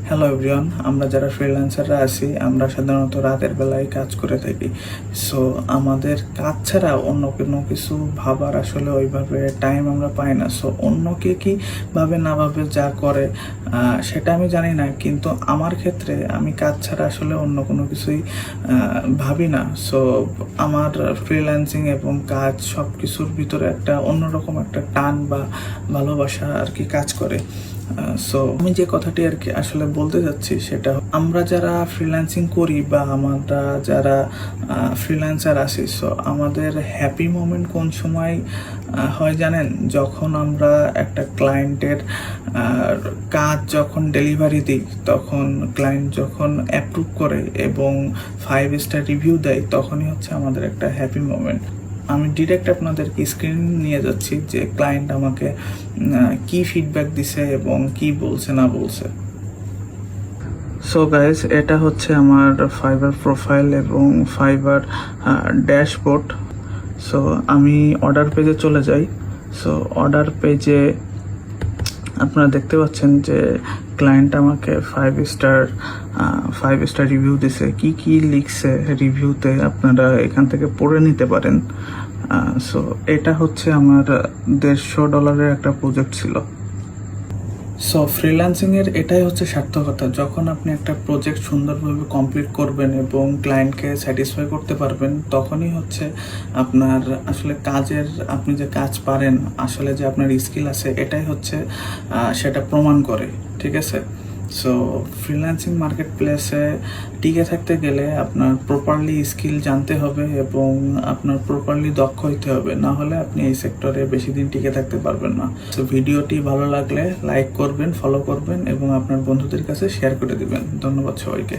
Hello everyone, আমরা যারা ফ্রিল্যান্সাররা আছি আমরা সাধারণত রাতের বেলায় কাজ করে থাকি। সো আমাদের কাজ ছাড়া অন্য কোনো কিছু ভাবার আসলে ওইভাবে টাইম আমরা পাই না। সো অন্যকে কি ভাবে না ভাবে যা করে সেটা আমি জানি না, কিন্তু আমার ক্ষেত্রে আমি কাজ ছাড়া আসলে অন্য কোনো কিছুই ভাবি না। সো আমার ফ্রিল্যান্সিং এবং কাজ সব কিছুর ভিতরে একটা অন্যরকম একটা টান বা ভালোবাসা আর কি কাজ করে। সো আমি যে কথাটি আর কি আসলে বলতে যাচ্ছি সেটা আমরা যারা ফ্রিল্যান্সিং করি বা আমরা যারা ফ্রিল্যান্সার আছি, সো আমাদের হ্যাপি মোমেন্ট কোন সময় হয় জানেন? যখন আমরা একটা ক্লায়েন্টের কাজ যখন ডেলিভারি দিই, তখন ক্লায়েন্ট যখন অ্যাপ্রুভ করে এবং 5 স্টার রিভিউ দেয়, তখনই হচ্ছে আমাদের একটা হ্যাপি মোমেন্ট। আমি ডিরেক্ট আপনাদেরকে স্ক্রিন নিয়ে যাচ্ছি যে ক্লায়েন্ট আমাকে কি ফিডব্যাক দিছে এবং কি বলছে না বলছে। সো গাইজ, এটা হচ্ছে আমার ফাইবার প্রোফাইল এবং ফাইবার ড্যাশবোর্ড। সো আমি অর্ডার পেজে চলে যাই। সো অর্ডার পেজে আপনারা দেখতে পাচ্ছেন যে ক্লায়েন্ট আমাকে 5 স্টার রিভিউ দিছে। কি কি লিখছে রিভিউতে আপনারা এখান থেকে পড়ে নিতে পারেন। সো এটা হচ্ছে আমার $150 একটা প্রজেক্ট ছিল। সো ফ্রিল্যান্সিংয়ের এটাই হচ্ছে সার্থকতা, যখন আপনি একটা প্রজেক্ট সুন্দরভাবে কমপ্লিট করবেন এবং ক্লায়েন্টকে স্যাটিসফাই করতে পারবেন, তখনই হচ্ছে আপনার আসলে কাজের, আপনি যে কাজ পারেন, আসলে যে আপনার স্কিল আছে, এটাই হচ্ছে সেটা প্রমাণ করে। ঠিক আছে? সো ফ্রিল্যান্সিং মার্কেট প্লেসে টিকে থাকতে গেলে আপনার প্রপারলি স্কিল জানতে হবে এবং আপনার প্রপারলি দক্ষ হইতে হবে, না হলে আপনি এই সেক্টরে বেশি দিন টিকে থাকতে পারবেন না। সো ভিডিওটি ভালো লাগলে লাইক করবেন, ফলো করবেন এবং আপনার বন্ধুদের কাছে শেয়ার করে দিবেন। ধন্যবাদ সবাইকে।